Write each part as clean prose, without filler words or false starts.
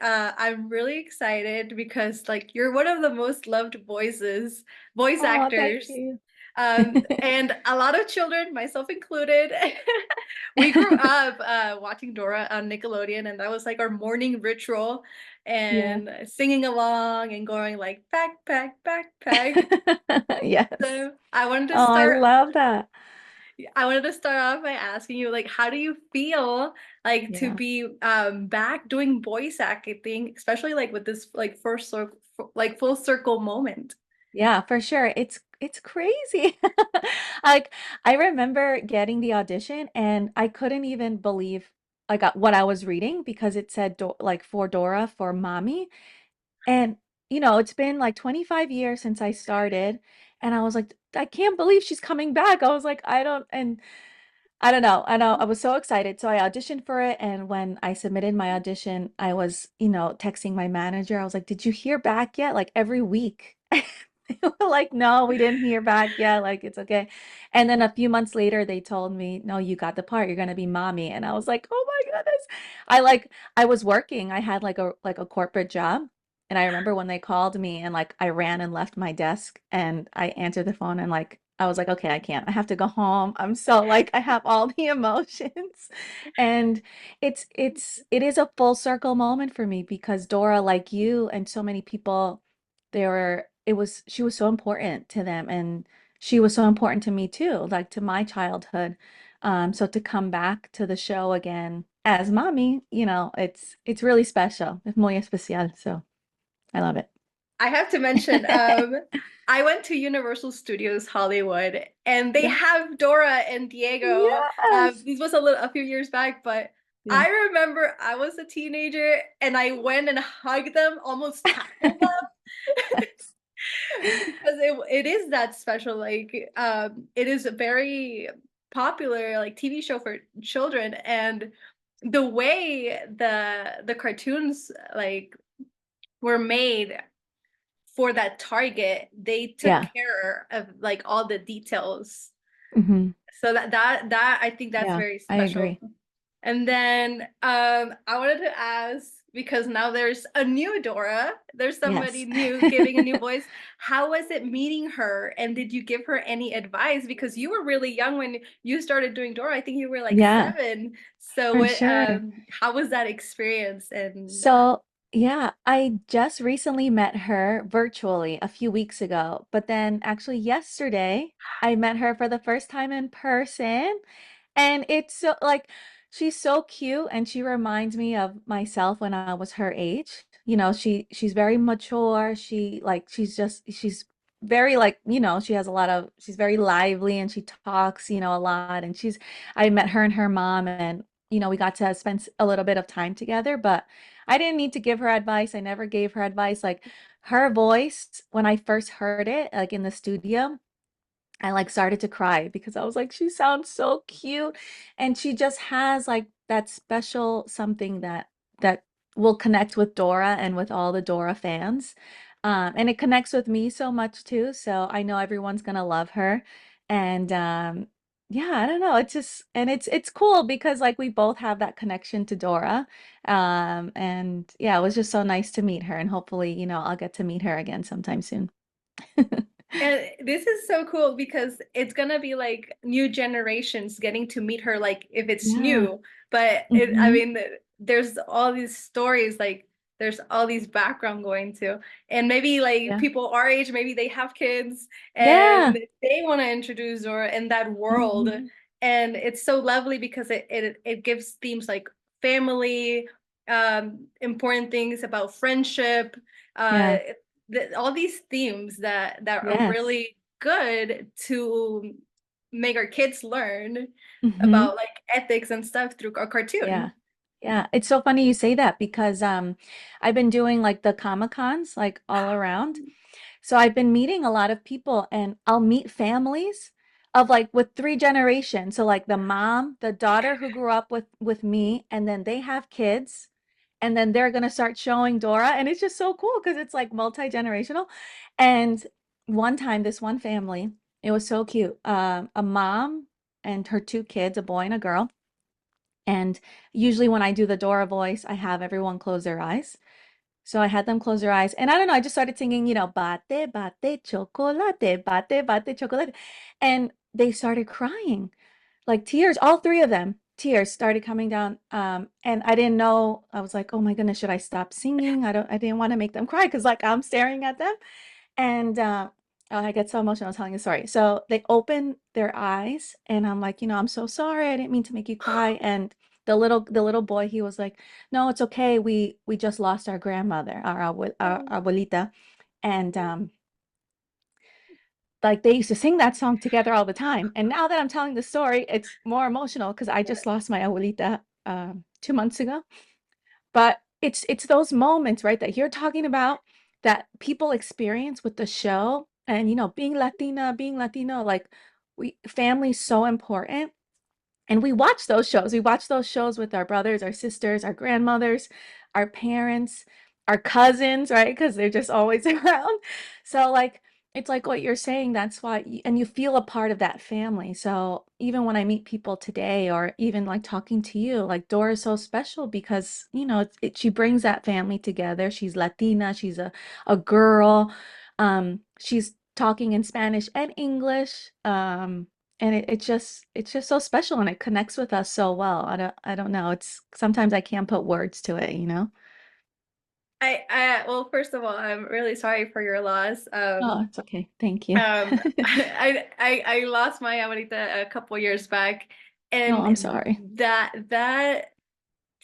I'm really excited because like you're one of the most loved voice Oh, thank actors. you. And a lot of children, myself included, we grew up watching Dora on Nickelodeon, and that was like our morning ritual Yeah. and singing along and going like backpack, backpack. Yes. So I wanted to Oh, I start love that. I wanted to start off by asking you, like, how do you feel like to Yeah. be back doing voice acting, especially like with this like first circle, like full circle moment? Yeah, for sure. It's crazy. Like I remember getting the audition and I couldn't even believe like what I was reading because it said Do like for Dora for Mommy. And it's been like 25 years since I started and I was like I can't believe she's coming back. I was like I don't know. I know I was so excited. So I auditioned for it and when I submitted my audition, I was, texting my manager. I was like, "Did you hear back yet?" Like every week. They were like, "No, we didn't hear back yet. Like it's okay." And then a few months later they told me, "No, you got the part. You're gonna be Mommy." And I was like, "Oh my goodness." I was working. I had like a corporate job. And I remember when they called me and like I ran and left my desk and I answered the phone and like I was like, okay, I can't. I have to go home. I'm so like I have all the emotions. And it is a full circle moment for me because Dora, like you and so many people, she was so important to them and she was so important to me too, like to my childhood. So to come back to the show again as Mommy, it's really special. Es muy especial. So I love it. I have to mention, I went to Universal Studios Hollywood, and they Yeah. have Dora and Diego. Yes. This was a few years back, but Yeah. I remember I was a teenager and I went and hugged them, almost tackled them. Yes. Because it is that special. Like it is a very popular like TV show for children, and the way the cartoons like were made for that target, they took Yeah. care of like all the details. Hmm. So that I think that's Yeah, very I special. agree. And then I wanted to ask, because now there's a new Dora, there's somebody Yes. new giving a new voice. How was it meeting her? And did you give her any advice? Because you were really young when you started doing Dora. I think you were like Yeah, 7. So for what sure. how was that experience? And So, yeah, I just recently met her virtually a few weeks ago, but then actually yesterday I met her for the first time in person. And it's so like she's so cute and she reminds me of myself when I was her age. She's very mature. She's very like, she has a lot of she's very lively and she talks, a lot. And I met her and her mom and we got to spend a little bit of time together, but I didn't need to give her advice. I never gave her advice. Like her voice, when I first heard it, like in the studio, I like started to cry because I was like, she sounds so cute. And she just has like that special something that will connect with Dora and with all the Dora fans. And it connects with me so much too. So I know everyone's gonna love her. And yeah, I don't know. It's just and it's cool because like we both have that connection to Dora. And yeah, it was just so nice to meet her and hopefully, I'll get to meet her again sometime soon. And this is so cool because it's gonna be like new generations getting to meet her, like if it's Yeah. new. But I Hmm. mean, there's all these stories, like there's all these background going to, and maybe like Yeah. people our age, maybe they have kids and Yeah. they want to introduce her in that world. Hmm. And it's so lovely because it gives themes like family, important things about friendship, uh Yeah. all these themes that are Yes. really good to make our kids learn Hmm. about like ethics and stuff through a Yeah. cartoon. Yeah. It's so funny you say that because I've been doing like the Comic-Cons like all around. So I've been meeting a lot of people and I'll meet families of like with 3 generations. So like the mom, the daughter who grew up with me, and then they have kids, and then they're gonna start showing Dora. And it's just so cool because it's like multi-generational. And one time, this one family, it was so cute. A mom and her 2 kids, a boy and a girl. And usually when I do the Dora voice, I have everyone close their eyes. So I had them close their eyes. And I don't know, I just started singing, bate, bate, chocolate, bate, bate, chocolate. And they started crying, like tears, all three of them. Tears started coming down. And I didn't know. I was like, oh my goodness, should I stop singing? I didn't want to make them cry because like I'm staring at them. And oh, I get so emotional telling a story. So they open their eyes, and I'm like, I'm so sorry. I didn't mean to make you cry. And the little boy, he was like, no, it's okay. We just lost our grandmother, our abuelita, and like they used to sing that song together all the time. And now that I'm telling the story, it's more emotional because I just lost my abuelita 2 months ago. But it's those moments, right, that you're talking about that people experience with the show. And being Latina, being Latino, like we family's so important. And we watch those shows. We watch those shows with our brothers, our sisters, our grandmothers, our parents, our cousins, right? Because they're just always around. So, like, it's like what you're saying. That's why, and you feel a part of that family. So, even when I meet people today, or even like talking to you, like Dora is so special because, she brings that family together. She's Latina, she's a girl. She's talking in Spanish and English. And it's just so special and it connects with us so well. I don't know. It's sometimes I can't put words to it. Well, first of all, I'm really sorry for your loss. Oh, it's okay. Thank you. I lost my abuelita a couple years back, No, I'm and sorry. that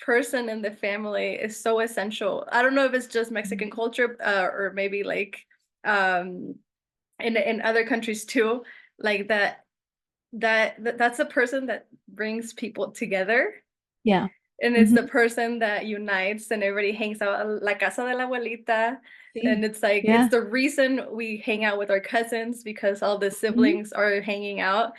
person in the family is so essential. I don't know if it's just Mexican culture, or maybe like um in other countries too, like that's a person that brings people together, Yeah. and it's the Hmm. person that unites and everybody hangs out at la casa de la abuelita. And See? it's like it's Yeah. the reason we hang out with our cousins because all the Hmm. siblings are hanging out.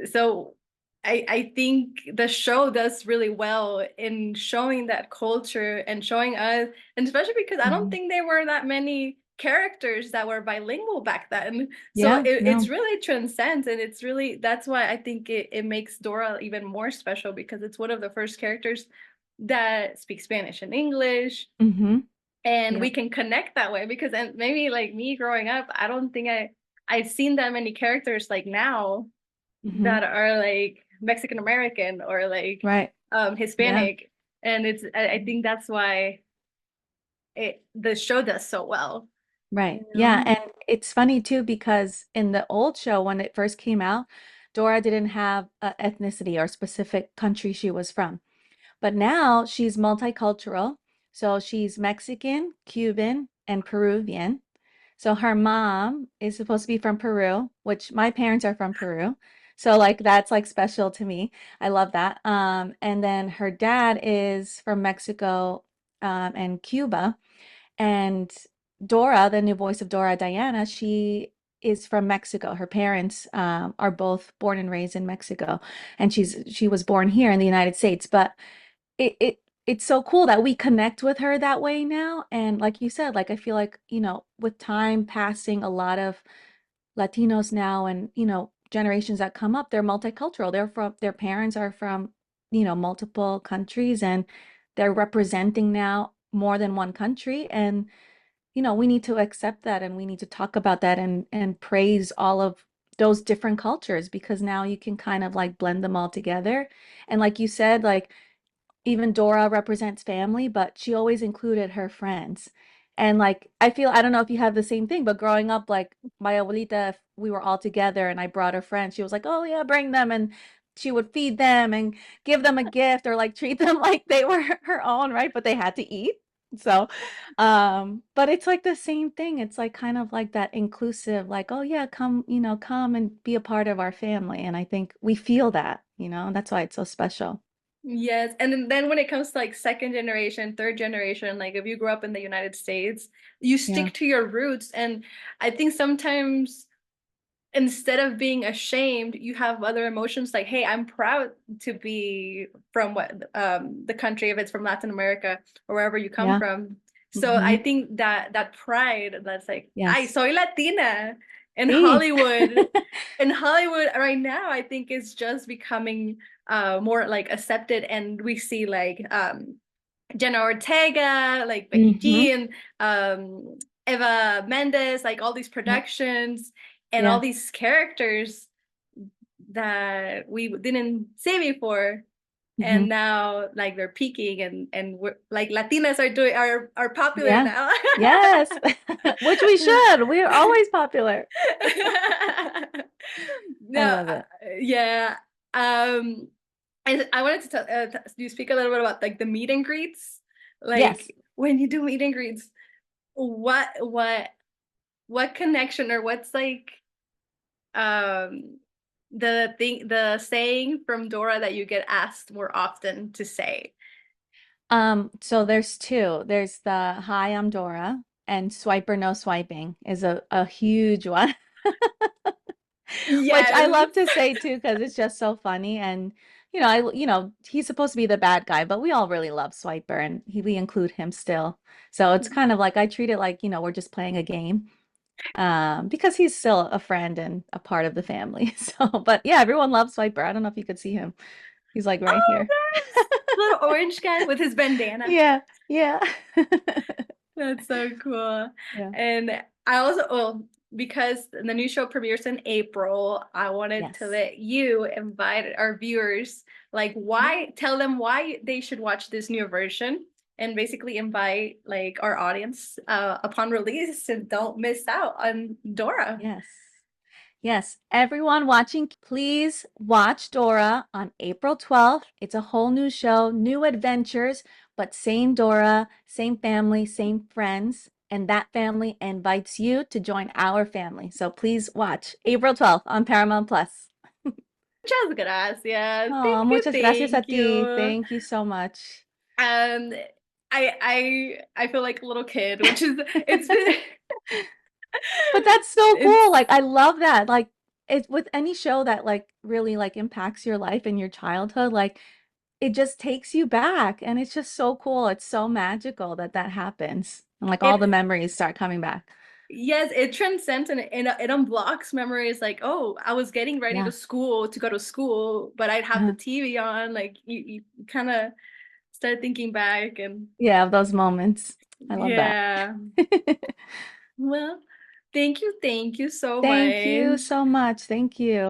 So I think the show does really well in showing that culture and showing us, and especially because I don't Hmm. think there were that many characters that were bilingual back then. So Yeah. it's No. really transcends, and it's really that's why I think it makes Dora even more special because it's one of the first characters that speaks Spanish and English, Hmm. and we Yep. can connect that way because and maybe like me growing up, I don't think I've seen that many characters like now Hmm. that are like Mexican American or like Right. Yeah. Hispanic. And I think that's why the show does so well. Right. You Yeah. know? And it's funny too because in the old show, when it first came out, Dora didn't have a ethnicity or specific country she was from. But now she's multicultural. So she's Mexican, Cuban, and Peruvian. So her mom is supposed to be from Peru, which my parents are from Peru. So like that's like special to me. I love that. And then her dad is from Mexico, and Cuba. And Dora, the new voice of Dora, Diana, she is from Mexico. Her parents are both born and raised in Mexico, and she was born here in the United States. But it's so cool that we connect with her that way now. And like you said, like I feel like, with time passing, a lot of Latinos now and, generations that come up, they're multicultural. Their parents are from, multiple countries and they're representing now more than one country. And, we need to accept that and we need to talk about that and praise all of those different cultures because now you can kind of like blend them all together. And like you said, like even Dora represents family, but she always included her friends. And like I don't know if you have the same thing, but growing up, like my abuelita, if we were all together and I brought her friends, she was like, "Oh yeah, bring them," and she would feed them and give them a gift or like treat them like they were her own, right? But they had to eat. So, but it's like the same thing. It's like kind of like that inclusive, like, oh yeah, come, come and be a part of our family. And I think we feel that, and that's why it's so special. Yes. And then when it comes to like second generation, third generation, like if you grew up in the United States, you Yeah. stick to your roots. And I think sometimes instead of being ashamed, you have other emotions like, hey, I'm proud to be from what the country, if it's from Latin America or wherever you come Yeah. from. So Hmm. I think that pride that's like, I Yes. soy Latina. in See? Hollywood. In Hollywood right now, I think it's just becoming more like accepted, and we see like Jenna Ortega, like Becky Hmm. G, and Eva Mendes, like all these Yeah. productions and all Yeah. these characters that we didn't see before. Hmm. And now like they're peaking, and we're like Latinas are doing are popular Yeah. now. Yes. Which we should. We're always popular. No, I love it. yeah. Um, I wanted to tell you speak a little bit about like the meet and greets. Yes. Like when you do meet and greets, what what what connection, or what's like um the saying from Dora that you get asked more often to say? So there's two. There's the Hi, I'm Dora, and Swiper No Swiping is a huge one. Which I Yes. love to say too, because it's just so funny. And he's supposed to be the bad guy, but we all really love Swiper, and we include him still. So it's kind of like I treat it like, we're just playing a game. Because he's still a friend and a part of the family. So, but yeah, everyone loves Swiper. I don't know if you could see him. He's like right Oh, here. yes. Little orange guy with his bandana. Yeah, yeah. That's so cool. Yeah. And I also, well, because the new show premieres in April, I wanted to Yes. let you invite our viewers, like why, tell them why they should watch this new version, and basically invite like our audience upon release, and don't miss out on Dora. Yes. Yes, everyone watching, please watch Dora on April 12th. It's a whole new show, new adventures, but same Dora, same family, same friends, and that family invites you to join our family. So please watch April 12th on Paramount Plus. Muchas gracias. Oh, Thank you, muchas gracias a thank ti. you. Thank you so much. And I feel like a little kid, which is it's been But that's so cool. it's Like I love that. Like it's with any show that like really like impacts your life and your childhood, like it just takes you back and it's just so cool. It's so magical that that happens. And like all the it memories start coming back. yes, it transcends, and it unblocks memories, like, oh, I was getting ready Yeah. to go to school, but I'd have the Uh-huh. TV on. Like you kind of start thinking back, and Yeah, those moments. I love that. yeah. Well, thank you so Thank you much. so much. Thank you.